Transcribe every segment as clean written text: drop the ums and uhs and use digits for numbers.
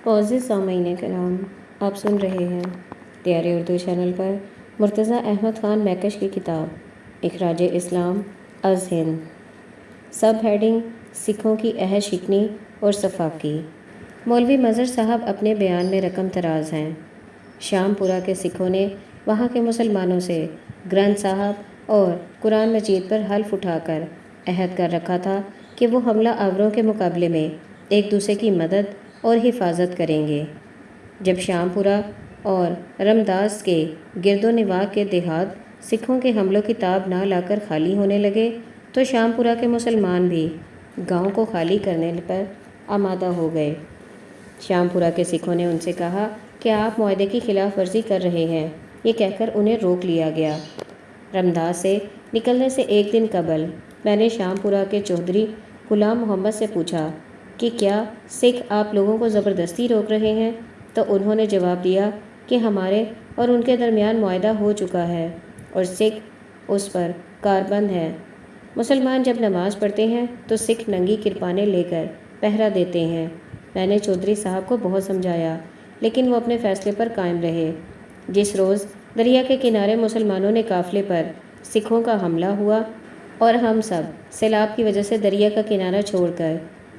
معزز سامعین کرام، آپ سن رہے ہیں تیاری اردو چینل پر مرتضیٰ احمد خان میکش کی کتاب اخراج اسلام از ہند، سب ہیڈنگ سکھوں کی عہد شکنی اور صفاقی۔ مولوی مظہر صاحب اپنے بیان میں رقم تراز ہیں۔ شام پورہ کے سکھوں نے وہاں کے مسلمانوں سے گرنتھ صاحب اور قرآن مجید پر حلف اٹھا کر عہد کر رکھا تھا کہ وہ حملہ آوروں کے مقابلے میں ایک دوسرے کی مدد اور حفاظت کریں گے۔ جب شام پورہ اور رمداس کے گرد و نواح کے دیہات سکھوں کے حملوں کی تاب نہ لا کر خالی ہونے لگے تو شام پورہ کے مسلمان بھی گاؤں کو خالی کرنے پر آمادہ ہو گئے۔ شام پورہ کے سکھوں نے ان سے کہا کہ آپ معاہدے کی خلاف ورزی کر رہے ہیں، یہ کہہ کر انہیں روک لیا گیا۔ رمداس سے نکلنے سے ایک دن قبل میں نے شام پورہ کے چودھری غلام محمد سے پوچھا کہ کیا سکھ آپ لوگوں کو زبردستی روک رہے ہیں؟ تو انہوں نے جواب دیا کہ ہمارے اور ان کے درمیان معاہدہ ہو چکا ہے اور سکھ اس پر کاربند ہیں۔ مسلمان جب نماز پڑھتے ہیں تو سکھ ننگی کرپانیں لے کر پہرا دیتے ہیں۔ میں نے چودھری صاحب کو بہت سمجھایا لیکن وہ اپنے فیصلے پر قائم رہے۔ جس روز دریا کے کنارے مسلمانوں نے قافلے پر سکھوں کا حملہ ہوا اور ہم سب سیلاب کی وجہ سے دریا کا کنارہ چھوڑ کر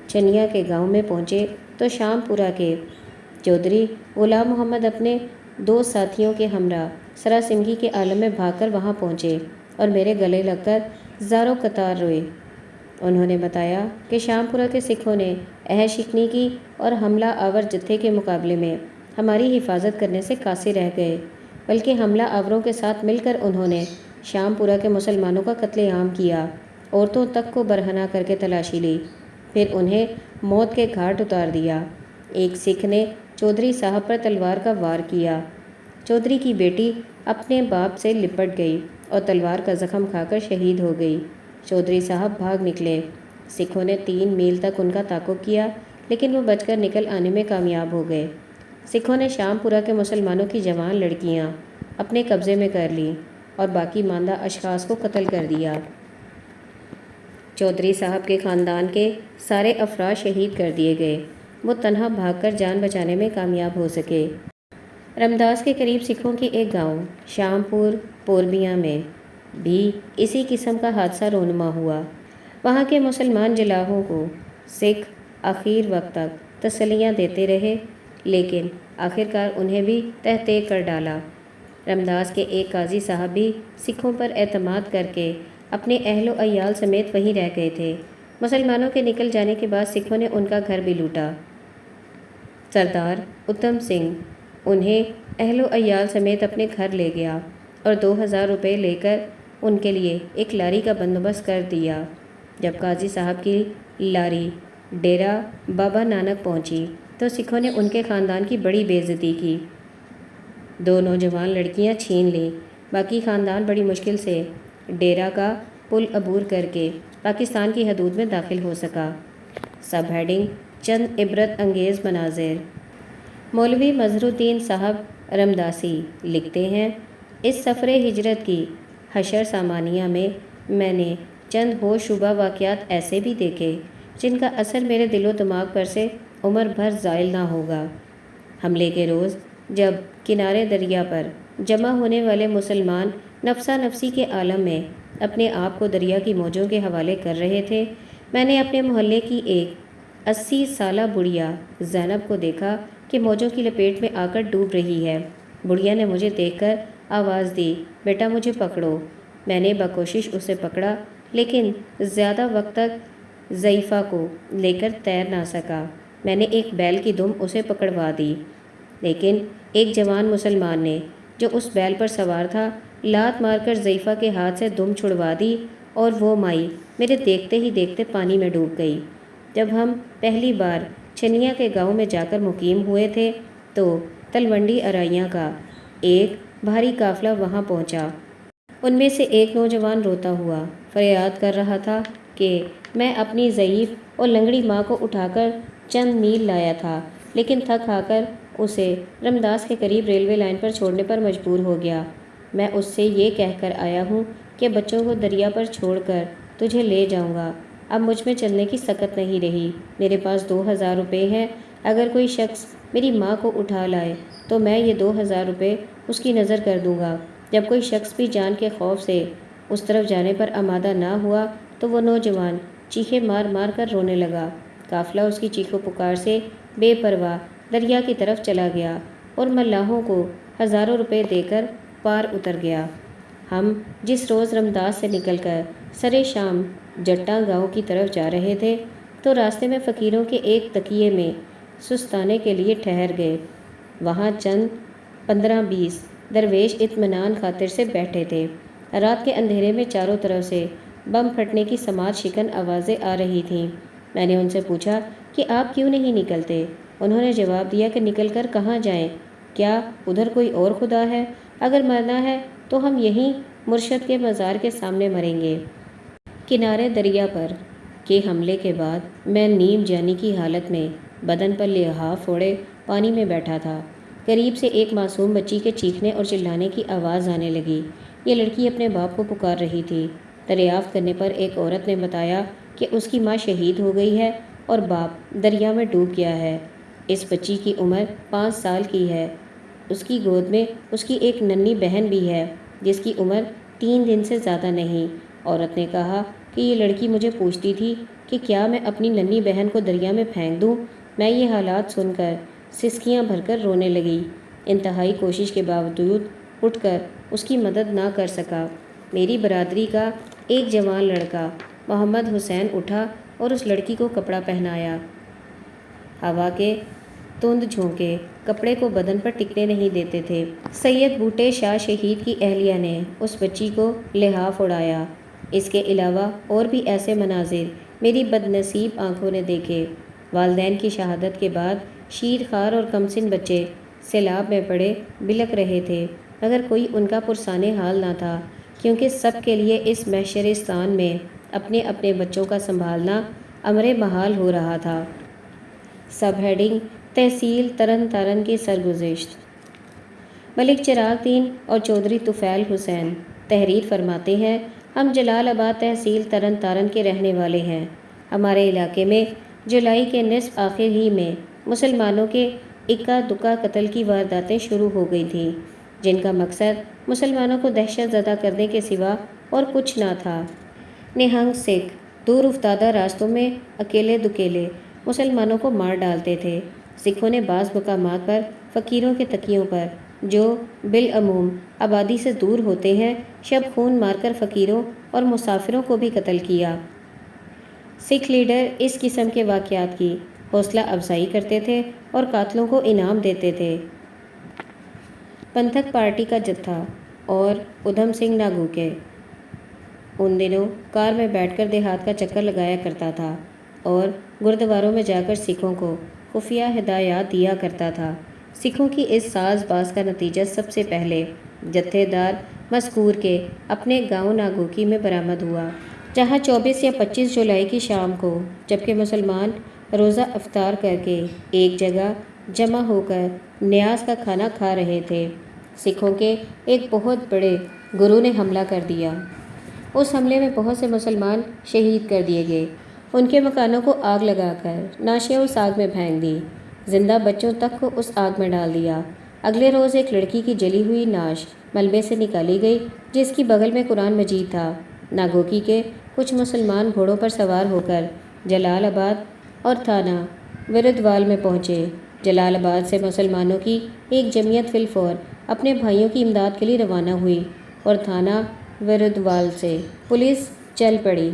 چنیا کے گاؤں میں پہنچے تو شام پورہ کے چودھری غلام محمد اپنے 2 ساتھیوں کے ہمراہ سراسمگی کے عالم میں بھاگ کر وہاں پہنچے اور میرے گلے لگ کر زاروں قطار روئے۔ انہوں نے بتایا کہ شام پورہ کے سکھوں نے عہد شکنی کی اور حملہ آور جتھے کے مقابلے میں ہماری حفاظت کرنے سے قاصر رہ گئے، بلکہ حملہ آوروں کے ساتھ مل کر انہوں نے شام پورہ کے مسلمانوں کا قتل عام کیا، عورتوں تک کو برہنہ کر کے تلاشی لی، پھر انہیں موت کے گھاٹ اتار دیا۔ ایک سکھ نے چودھری صاحب پر تلوار کا وار کیا۔ چودھری کی بیٹی اپنے باپ سے لپٹ گئی اور تلوار کا زخم کھا کر شہید ہو گئی۔ چودھری صاحب بھاگ نکلے۔ سکھوں نے 3 میل تک ان کا تعاقب کیا لیکن وہ بچ کر نکل آنے میں کامیاب ہو گئے۔ سکھوں نے شام پورہ کے مسلمانوں کی جوان لڑکیاں اپنے قبضے میں کر لیں اور باقی ماندہ اشخاص کو قتل کر دیا۔ چودھری صاحب کے خاندان کے سارے افراد شہید کر دیے گئے۔ وہ تنہا بھاگ کر جان بچانے میں کامیاب ہو سکے۔ رمداس کے قریب سکھوں کی ایک گاؤں شام پور پوربیاں میں بھی اسی قسم کا حادثہ رونما ہوا۔ وہاں کے مسلمان جلاحوں کو سکھ آخر وقت تک تسلیاں دیتے رہے لیکن آخرکار انہیں بھی تہ طیع کر ڈالا۔ رمداس کے ایک قاضی صاحب بھی سکھوں پر اعتماد کر کے اپنے اہل و عیال سمیت وہیں رہ گئے تھے۔ مسلمانوں کے نکل جانے کے بعد سکھوں نے ان کا گھر بھی لوٹا۔ سردار اتم سنگھ انہیں اہل و عیال سمیت اپنے گھر لے گیا اور 2000 روپے لے کر ان کے لیے ایک لاری کا بندوبست کر دیا۔ جب قاضی صاحب کی لاری ڈیرہ بابا نانک پہنچی تو سکھوں نے ان کے خاندان کی بڑی بے عزتی کی۔ 2 نوجوان لڑکیاں چھین لیں۔ باقی خاندان بڑی مشکل سے ڈیرہ کا پل عبور کر کے پاکستان کی حدود میں داخل ہو سکا۔ سب ہیڈنگ چند عبرت انگیز مناظر۔ مولوی مظہر الدین صاحب رمداسی لکھتے ہیں، اس سفر ہجرت کی حشر سامانیہ میں نے چند ہوش شبہ واقعات ایسے بھی دیکھے جن کا اثر میرے دل و دماغ پر سے عمر بھر زائل نہ ہوگا۔ حملے کے روز جب کنارے دریا پر جمع ہونے والے مسلمان نفسا نفسی کے عالم میں اپنے آپ کو دریا کی موجوں کے حوالے کر رہے تھے، میں نے اپنے محلے کی ایک 80 سالہ بڑھیا زینب کو دیکھا کہ موجوں کی لپیٹ میں آ کر ڈوب رہی ہے۔ بڑھیا نے مجھے دیکھ کر آواز دی، بیٹا مجھے پکڑو۔ میں نے بکوشش اسے پکڑا لیکن زیادہ وقت تک ضعیفہ کو لے کر تیر نہ سکا۔ میں نے ایک بیل کی دم اسے پکڑوا دی لیکن ایک جوان مسلمان نے جو اس بیل پر سوار تھا لات مار کر ضعیفہ کے ہاتھ سے دم چھڑوا دی اور وہ مائی میرے دیکھتے ہی دیکھتے پانی میں ڈوب گئی۔ جب ہم پہلی بار چنیا کے گاؤں میں جا کر مقیم ہوئے تھے تو تلونڈی ارائیاں کا ایک بھاری قافلہ وہاں پہنچا۔ ان میں سے ایک نوجوان روتا ہوا فریاد کر رہا تھا کہ میں اپنی ضعیف اور لنگڑی ماں کو اٹھا کر چند میل لایا تھا لیکن تھک ہار کر اسے رمداس کے قریب ریلوے لائن پر چھوڑنے پر مجبور ہو گیا۔ میں اس سے یہ کہہ کر آیا ہوں کہ بچوں کو دریا پر چھوڑ کر تجھے لے جاؤں گا۔ اب مجھ میں چلنے کی سکت نہیں رہی۔ میرے پاس 2000 روپے ہیں اگر کوئی شخص میری ماں کو اٹھا لائے تو میں یہ 2000 روپے اس کی نظر کر دوں گا۔ جب کوئی شخص بھی جان کے خوف سے اس طرف جانے پر آمادہ نہ ہوا تو وہ نوجوان چیخیں مار مار کر رونے لگا۔ قافلہ اس کی چیخو پکار سے بے پرواہ دریا کی طرف چلا گیا اور ملاحوں کو ہزاروں روپے دے کر پار اتر گیا۔ ہم جس روز رمداس سے نکل کر سرے شام جٹاں گاؤں کی طرف جا رہے تھے تو راستے میں فقیروں کے ایک تکیے میں سستانے کے لیے ٹھہر گئے۔ وہاں چند 15-20 درویش اطمینان خاطر سے بیٹھے تھے۔ رات کے اندھیرے میں چاروں طرف سے بم پھٹنے کی سماعت شکن آوازیں آ رہی تھیں۔ میں نے ان سے پوچھا کہ آپ کیوں نہیں نکلتے؟ انہوں نے جواب دیا کہ نکل کر کہاں جائیں؟ کیا ادھر کوئی اور خدا ہے؟ اگر مرنا ہے تو ہم یہیں مرشد کے مزار کے سامنے مریں گے، کنارے دریا پر۔ کے حملے کے بعد میں نیم جانی کی حالت میں بدن پر لحاف اوڑھے پانی میں بیٹھا تھا۔ قریب سے ایک معصوم بچی کے چیخنے اور چلانے کی آواز آنے لگی۔ یہ لڑکی اپنے باپ کو پکار رہی تھی۔ دریافت کرنے پر ایک عورت نے بتایا کہ اس کی ماں شہید ہو گئی ہے اور باپ دریا میں ڈوب گیا ہے۔ اس بچی کی عمر 5 سال کی ہے۔ اس کی گود میں اس کی ایک ننھی بہن بھی ہے جس کی عمر 3 دن سے زیادہ نہیں۔ عورت نے کہا کہ یہ لڑکی مجھے پوچھتی تھی کہ کیا میں اپنی ننھی بہن کو دریا میں پھینک دوں۔ میں یہ حالات سن کر سسکیاں بھر کر رونے لگی۔ انتہائی کوشش کے باوجود اٹھ کر اس کی مدد نہ کر سکا۔ میری برادری کا ایک جوان لڑکا محمد حسین اٹھا اور اس لڑکی کو کپڑا پہنایا۔ ہوا کے تند جھونکے کپڑے کو بدن پر ٹکنے نہیں دیتے تھے۔ سید بوٹے شاہ شہید کی اہلیہ نے اس بچی کو لحاف اڑایا۔ اس کے علاوہ اور بھی ایسے مناظر میری بد نصیب آنکھوں نے دیکھے۔ والدین کی شہادت کے بعد شیر خوار اور کمسن بچے سیلاب میں پڑے بلک رہے تھے، مگر کوئی ان کا پرسان حال نہ تھا، کیونکہ سب کے لیے اس محشرستان میں اپنے اپنے بچوں کا سنبھالنا امر محال ہو رہا تھا۔ سب ہیڈنگ: تحصیل ترن تارن کی سرگزشت۔ ملک چراغ دین اور چودھری طفیل حسین تحریر فرماتے ہیں، ہم جلال آباد تحصیل ترن تارن کے رہنے والے ہیں۔ ہمارے علاقے میں جولائی کے نصف آخر ہی میں مسلمانوں کے اکا دکا قتل کی وارداتیں شروع ہو گئی تھیں، جن کا مقصد مسلمانوں کو دہشت زدہ کرنے کے سوا اور کچھ نہ تھا۔ نہنگ سکھ دور افتادہ راستوں میں اکیلے دکیلے مسلمانوں کو مار ڈالتے تھے۔ سکھوں نے بعض مقامات پر فقیروں کے تکیوں پر، جو بالعموم آبادی سے دور ہوتے ہیں، شب خون مار کر فقیروں اور مسافروں کو بھی قتل کیا۔ سکھ لیڈر اس قسم کے واقعات کی حوصلہ افزائی کرتے تھے اور قاتلوں کو انعام دیتے تھے۔ پنتھک پارٹی کا جتھا اور ادھم سنگھ ناگوکے ان دنوں کار میں بیٹھ کر دیہات کا چکر لگایا کرتا تھا اور گردواروں میں جا کر سکھوں کو خفیہ ہدایات دیا کرتا تھا۔ سکھوں کی اس ساز باز کا نتیجہ سب سے پہلے جتھے دار مذکور کے اپنے گاؤں ناگوکی میں برآمد ہوا، جہاں 24 یا 25 جولائی کی شام کو جبکہ مسلمان روزہ افطار کر کے ایک جگہ جمع ہو کر نیاز کا کھانا کھا رہے تھے، سکھوں کے ایک بہت بڑے گروہ نے حملہ کر دیا۔ اس حملے میں بہت سے مسلمان شہید کر دیے گئے۔ ان کے مکانوں کو آگ لگا کر نعشیں اس آگ میں پھینک دیں، زندہ بچوں تک کو اس آگ میں ڈال دیا۔ اگلے روز ایک لڑکی کی جلی ہوئی نعش ملبے سے نکالی گئی جس کی بغل میں قرآن مجید تھا۔ ناگوکی کے کچھ مسلمان گھوڑوں پر سوار ہو کر جلال آباد اور تھانہ وردوال میں پہنچے۔ جلال آباد سے مسلمانوں کی ایک جمعیت فی الفور اپنے بھائیوں کی امداد کے لیے روانہ ہوئی اور تھانہ وردوال سے پولیس چل پڑی۔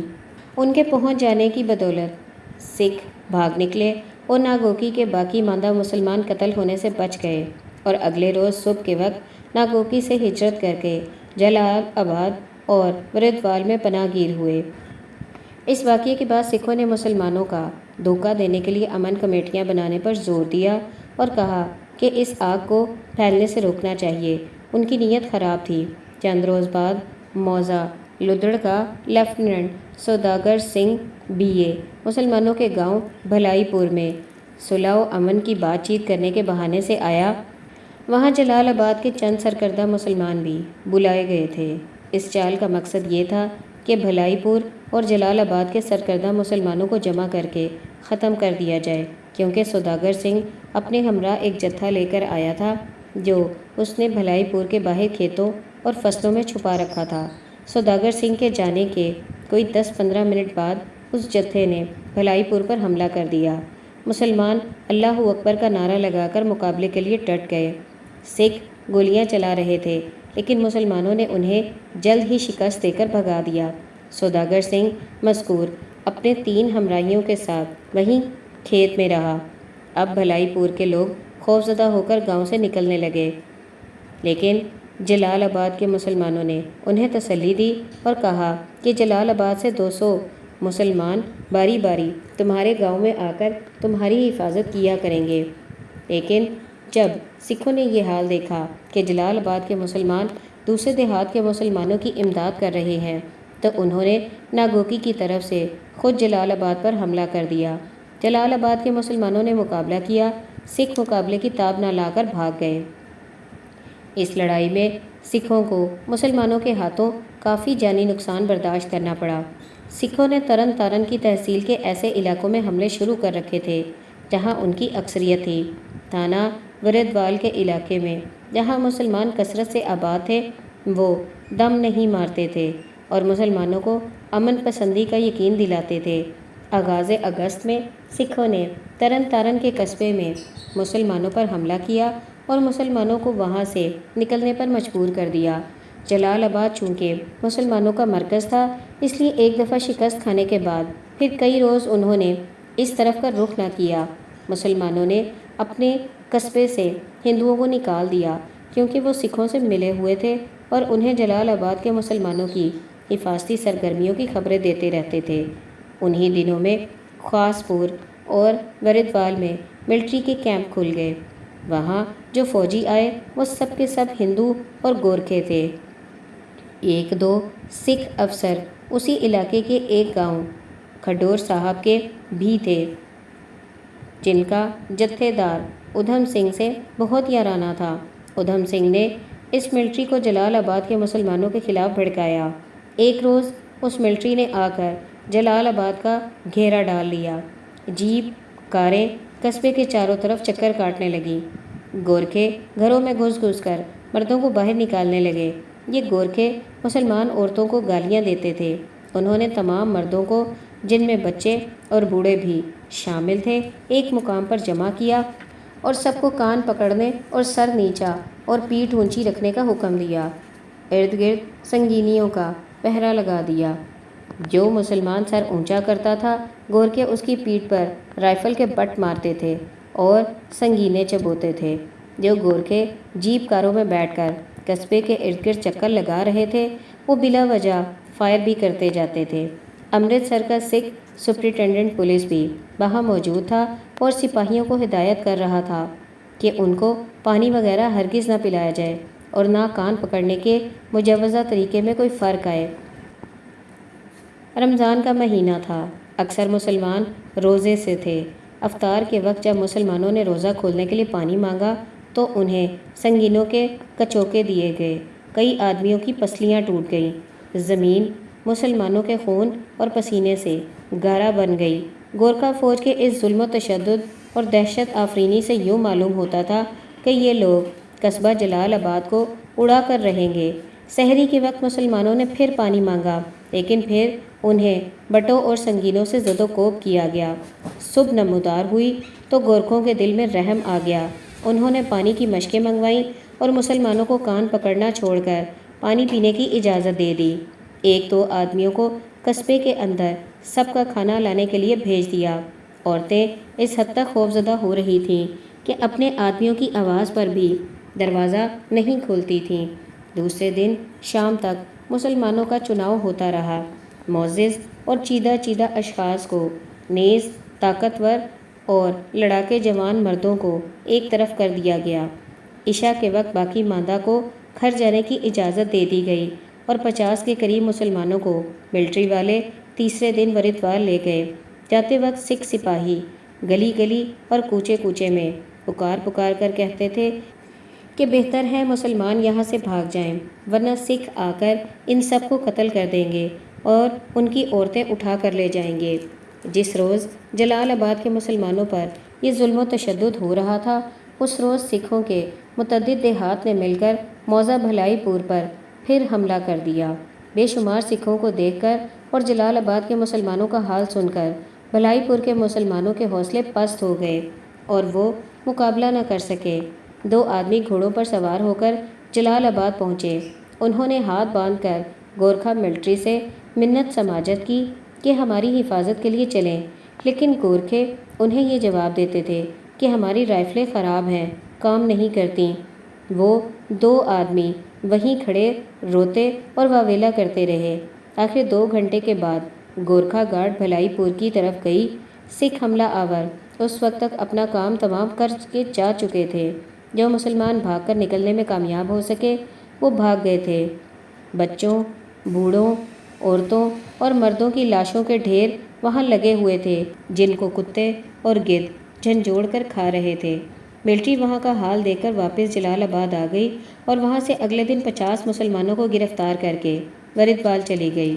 ان کے پہنچ جانے کی بدولت سکھ بھاگ نکلے اور ناگوکی کے باقی ماندہ مسلمان قتل ہونے سے بچ گئے اور اگلے روز صبح کے وقت ناگوکی سے ہجرت کر کے جلال آباد اور وردوال میں پناہ گیر ہوئے۔ اس واقعے کے بعد سکھوں نے مسلمانوں کا دھوکہ دینے کے لیے امن کمیٹیاں بنانے پر زور دیا اور کہا کہ اس آگ کو پھیلنے سے روکنا چاہیے۔ ان کی نیت خراب تھی۔ چند روز بعد موزہ لدڑ کا لیفٹیننٹ سوداگر سنگھ بی اے مسلمانوں کے گاؤں بھلائی پور میں صلح و امن کی بات چیت کرنے کے بہانے سے آیا۔ وہاں جلال آباد کے چند سرکردہ مسلمان بھی بلائے گئے تھے۔ اس چال کا مقصد یہ تھا کہ بھلائی پور اور جلال آباد کے سرکردہ مسلمانوں کو جمع کر کے ختم کر دیا جائے، کیونکہ سوداگر سنگھ اپنے ہمراہ ایک جتھا لے کر آیا تھا جو اس نے بھلائی پور کے باہر کھیتوں اور فصلوں میں چھپا رکھا تھا۔ سوداگر سنگھ کے جانے کے کوئی 10-15 منٹ بعد اس جتھے نے بھلائی پور پر حملہ کر دیا۔ مسلمان اللہ اکبر کا نعرہ لگا کر مقابلے کے لیے ڈٹ گئے۔ سکھ گولیاں چلا رہے تھے لیکن مسلمانوں نے انہیں جلد ہی شکست دے کر بھگا دیا۔ سوداگر سنگھ مذکور اپنے 3 ہمراہیوں کے ساتھ وہیں کھیت میں رہا۔ اب بھلائی پور کے لوگ خوفزدہ ہو کر گاؤں سے نکلنے لگے، لیکن جلال آباد کے مسلمانوں نے انہیں تسلی دی اور کہا کہ جلال آباد سے 200 مسلمان باری باری تمہارے گاؤں میں آ کر تمہاری حفاظت کیا کریں گے۔ لیکن جب سکھوں نے یہ حال دیکھا کہ جلال آباد کے مسلمان دوسرے دیہات کے مسلمانوں کی امداد کر رہے ہیں تو انہوں نے ناگوکی کی طرف سے خود جلال آباد پر حملہ کر دیا۔ جلال آباد کے مسلمانوں نے مقابلہ کیا، سکھ مقابلے کی تاب نہ لا کر بھاگ گئے۔ اس لڑائی میں سکھوں کو مسلمانوں کے ہاتھوں کافی جانی نقصان برداشت کرنا پڑا۔ سکھوں نے ترن تارن کی تحصیل کے ایسے علاقوں میں حملے شروع کر رکھے تھے جہاں ان کی اکثریت تھی۔ تھانہ وردوال کے علاقے میں جہاں مسلمان کثرت سے آباد تھے وہ دم نہیں مارتے تھے اور مسلمانوں کو امن پسندی کا یقین دلاتے تھے۔ آغاز اگست میں سکھوں نے ترن تارن کے قصبے میں مسلمانوں پر حملہ کیا اور مسلمانوں کو وہاں سے نکلنے پر مجبور کر دیا۔ جلال آباد چونکہ مسلمانوں کا مرکز تھا اس لیے ایک دفعہ شکست کھانے کے بعد پھر کئی روز انہوں نے اس طرف کا رخ نہ کیا۔ مسلمانوں نے اپنے قصبے سے ہندوؤں کو نکال دیا کیونکہ وہ سکھوں سے ملے ہوئے تھے اور انہیں جلال آباد کے مسلمانوں کی حفاظتی سرگرمیوں کی خبریں دیتے رہتے تھے۔ انہی دنوں میں خاص پور اور وردوال میں ملٹری کے کیمپ کھل گئے۔ وہاں جو فوجی آئے وہ سب کے سب ہندو اور گورکھے تھے۔ 1-2 سکھ افسر اسی علاقے کے ایک گاؤں کھڈور صاحب کے بھی تھے جن کا جتھے دار ادھم سنگھ سے بہت یارانہ تھا۔ ادھم سنگھ نے اس ملٹری کو جلال آباد کے مسلمانوں کے خلاف بھڑکایا۔ ایک روز اس ملٹری نے آ کر جلال آباد کا گھیرا ڈال لیا۔ جیپ کاریں قصبے کے چاروں طرف چکر کاٹنے لگیں۔ گورکھے گھروں میں گھس گھس کر مردوں کو باہر نکالنے لگے۔ یہ گورکھے مسلمان عورتوں کو گالیاں دیتے تھے۔ انہوں نے تمام مردوں کو جن میں بچے اور بوڑھے بھی شامل تھے ایک مقام پر جمع کیا اور سب کو کان پکڑنے اور سر نیچا اور پیٹھ اونچی رکھنے کا حکم دیا۔ ارد گرد سنگینیوں کا پہرا لگا دیا۔ جو مسلمان سر اونچا کرتا تھا گورکھے اس کی پیٹھ پر رائفل کے بٹ مارتے تھے اور سنگینے چبوتے تھے۔ جو گورکھے جیپ کاروں میں بیٹھ کر قصبے کے ارد گرد چکر لگا رہے تھے وہ بلا وجہ فائر بھی کرتے جاتے تھے۔ امرتسر کا سکھ سپرنٹینڈنٹ پولیس بھی وہاں موجود تھا اور سپاہیوں کو ہدایت کر رہا تھا کہ ان کو پانی وغیرہ ہرگز نہ پلایا جائے اور نہ کان پکڑنے کے مجوزہ طریقے میں کوئی فرق آئے۔ رمضان کا مہینہ تھا۔ اکثر مسلمان روزے سے تھے۔ افطار کے وقت جب مسلمانوں نے روزہ کھولنے کے لیے پانی مانگا تو انہیں سنگینوں کے کچوکے دیے گئے۔ کئی آدمیوں کی پسلیاں ٹوٹ گئیں۔ زمین مسلمانوں کے خون اور پسینے سے گارا بن گئی۔ گورکھا فوج کے اس ظلم و تشدد اور دہشت آفرینی سے یوں معلوم ہوتا تھا کہ یہ لوگ قصبہ جلال آباد کو اڑا کر رہیں گے۔ سحری کے وقت مسلمانوں نے پھر پانی مانگا لیکن پھر انہیں بٹوں اور سنگینوں سے زد و کوب کیا گیا۔ صبح نمودار ہوئی تو گورکھوں کے دل میں رحم آ گیا۔ انہوں نے پانی کی مشقیں منگوائیں اور مسلمانوں کو کان پکڑنا چھوڑ کر پانی پینے کی اجازت دے دی۔ 1-2 آدمیوں کو قصبے کے اندر سب کا کھانا لانے کے لیے بھیج دیا۔ عورتیں اس حد تک خوفزدہ ہو رہی تھیں کہ اپنے آدمیوں کی آواز پر بھی دروازہ نہیں کھولتی تھیں۔ دوسرے دن شام تک مسلمانوں کا چناؤ ہوتا رہا۔ معزز اور چیدہ اشخاص کو نیز طاقتور اور لڑاکے جوان مردوں کو ایک طرف کر دیا گیا۔ عشاء کے وقت باقی ماندہ کو گھر جانے کی اجازت دے دی گئی اور 50 کے قریب مسلمانوں کو ملٹری والے تیسرے دن وردوال لے گئے۔ جاتے وقت سکھ سپاہی گلی گلی اور کوچے کوچے میں پکار کر کہتے تھے کہ بہتر ہے مسلمان یہاں سے بھاگ جائیں ورنہ سکھ آ کر ان سب کو قتل کر دیں گے اور ان کی عورتیں اٹھا کر لے جائیں گے۔ جس روز جلال آباد کے مسلمانوں پر یہ ظلم و تشدد ہو رہا تھا، اس روز سکھوں کے متعدد دیہات نے مل کر موضع بھلائی پور پر پھر حملہ کر دیا۔ بے شمار سکھوں کو دیکھ کر اور جلال آباد کے مسلمانوں کا حال سن کر بھلائی پور کے مسلمانوں کے حوصلے پست ہو گئے اور وہ مقابلہ نہ کر سکے۔ 2 آدمی گھوڑوں پر سوار ہو کر جلال آباد پہنچے۔ انہوں نے ہاتھ باندھ کر گورکھا ملٹری سے منت سماجت کی کہ ہماری حفاظت کے لیے چلیں، لیکن گورکھے انہیں یہ جواب دیتے تھے کہ ہماری رائفلیں خراب ہیں، کام نہیں کرتیں۔ وہ 2 آدمی وہیں کھڑے روتے اور واویلا کرتے رہے۔ آخر 2 گھنٹے کے بعد گورکھا گارڈ بھلائی پور کی طرف گئی۔ سکھ حملہ آور اس وقت تک اپنا کام تمام کر کے جا چکے تھے۔ جو مسلمان بھاگ کر نکلنے میں کامیاب ہو سکے وہ بھاگ گئے تھے۔ بچوں، بوڑھوں، عورتوں اور مردوں کی لاشوں کے ڈھیر وہاں لگے ہوئے تھے جن کو کتے اور گدھ جھنجھوڑ کر کھا رہے تھے۔ ملٹری وہاں کا حال دیکھ کر واپس جلال آباد آ گئی اور وہاں سے اگلے دن 50 مسلمانوں کو گرفتار کر کے وردوال چلی گئی۔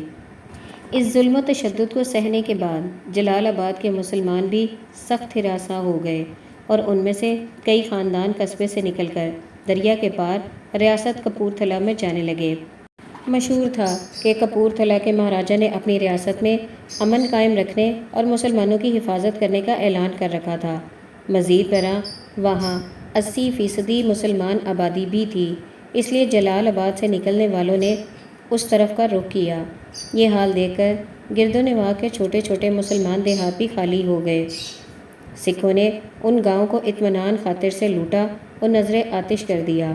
اس ظلم و تشدد کو سہنے کے بعد جلال آباد کے مسلمان بھی سخت ہراساں ہو گئے اور ان میں سے کئی خاندان قصبے سے نکل کر دریا کے پار ریاست کپورتھلا میں جانے لگے۔ مشہور تھا کہ کپورتھلا کے مہاراجا نے اپنی ریاست میں امن قائم رکھنے اور مسلمانوں کی حفاظت کرنے کا اعلان کر رکھا تھا۔ مزید برآں وہاں 80% مسلمان آبادی بھی تھی، اس لیے جلال آباد سے نکلنے والوں نے اس طرف کا رخ کیا۔ یہ حال دیکھ کر گرد و نواح کے چھوٹے چھوٹے مسلمان دیہات بھی خالی ہو گئے۔ سکھوں نے ان گاؤں کو اطمینان خاطر سے لوٹا اور نظر آتش کر دیا۔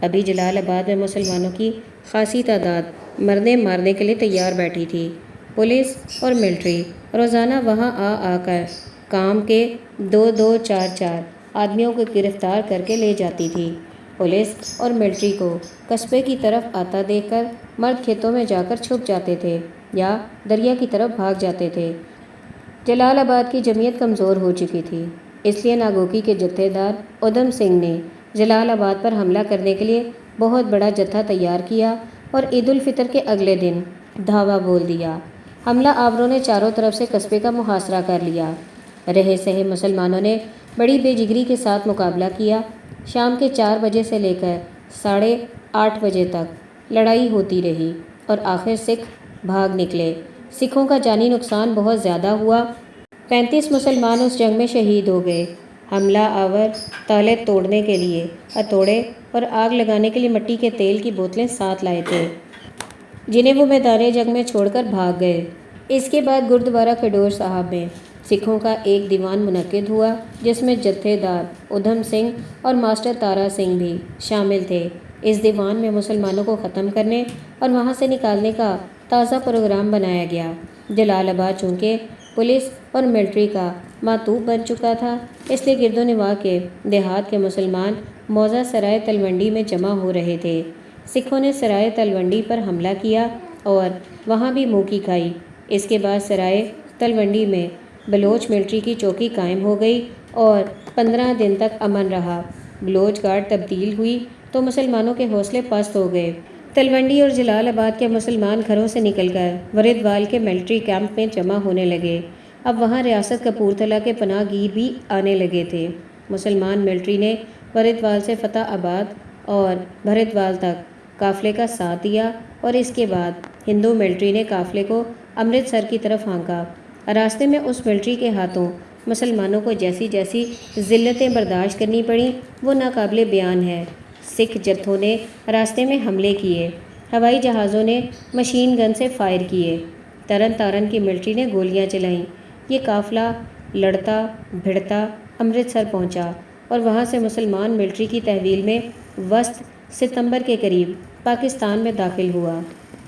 ابھی جلال آباد میں مسلمانوں کی خاصی تعداد مرنے مارنے کے لیے تیار بیٹھی تھی۔ پولیس اور ملٹری روزانہ وہاں آ کر کام کے 2 4 آدمیوں کو گرفتار کر کے لے جاتی تھی۔ پولیس اور ملٹری کو قصبے کی طرف آتا دیکھ کر مرد کھیتوں میں جا کر چھپ جاتے تھے یا دریا کی طرف بھاگ جاتے تھے۔ جلال آباد کی جمعیت کمزور ہو چکی تھی، اس لیے ناگوکی کے جتھے دار ادھم سنگھ نے جلال آباد پر حملہ کرنے کے لیے بہت بڑا جتھا تیار کیا اور عید الفطر کے اگلے دن دھاوا بول دیا۔ حملہ آوروں نے چاروں طرف سے قصبے کا محاصرہ کر لیا۔ رہے سہے مسلمانوں نے بڑی بے جگری کے ساتھ مقابلہ کیا۔ شام کے 4 بجے سے لے کر 8:30 بجے تک لڑائی ہوتی رہی اور آخر سکھ بھاگ نکلے۔ سکھوں کا جانی نقصان بہت زیادہ ہوا۔ 35 مسلمان اس جنگ میں شہید ہو گئے۔ حملہ آور تالے توڑنے کے لیے ہتھوڑے اور آگ لگانے کے لیے مٹی کے تیل کی بوتلیں ساتھ لائے تھے، جنہیں وہ میدان جنگ میں چھوڑ کر بھاگ گئے۔ اس کے بعد گردوارہ کھڈور صاحب میں سکھوں کا ایک دیوان منعقد ہوا جس میں جتھے دار ادھم سنگھ اور ماسٹر تارا سنگھ بھی شامل تھے۔ اس دیوان میں مسلمانوں کو ختم کرنے اور وہاں سے نکالنے کا تازہ پروگرام بنایا گیا۔ جلال آباد چونکہ پولیس اور ملٹری کا ماتوب بن چکا تھا، اس لیے گرد و نواح کے دیہات کے مسلمان موضع سرائے تلونڈی میں جمع ہو رہے تھے۔ سکھوں نے سرائے تلونڈی پر حملہ کیا اور وہاں بھی منہ کی کھائی۔ اس کے بعد سرائے تلونڈی میں بلوچ ملٹری کی چوکی قائم ہو گئی اور 15 دن تک امن رہا۔ بلوچ گارڈ تبدیل ہوئی تو مسلمانوں کے حوصلے پست ہو گئے۔ تلونڈی اور جلال آباد کے مسلمان گھروں سے نکل کر وردوال کے ملٹری کیمپ میں جمع ہونے لگے۔ اب وہاں ریاست کپورتھلا کے پناہ گیر بھی آنے لگے تھے۔ مسلمان ملٹری نے وردوال سے فتح آباد اور بھردوال تک قافلے کا ساتھ دیا اور اس کے بعد ہندو ملٹری نے قافلے کو امرتسر کی طرف ہانکا۔ راستے میں اس ملٹری کے ہاتھوں مسلمانوں کو جیسی جیسی ذلتیں برداشت کرنی پڑیں وہ ناقابل بیان ہے۔ سکھ جتھوں نے راستے میں حملے کیے، ہوائی جہازوں نے مشین گن سے فائر کیے، ترن تارن کی ملٹری نے گولیاں چلائیں۔ یہ قافلہ لڑتا بھڑتا امرتسر پہنچا اور وہاں سے مسلمان ملٹری کی تحویل میں وسط ستمبر کے قریب پاکستان میں داخل ہوا۔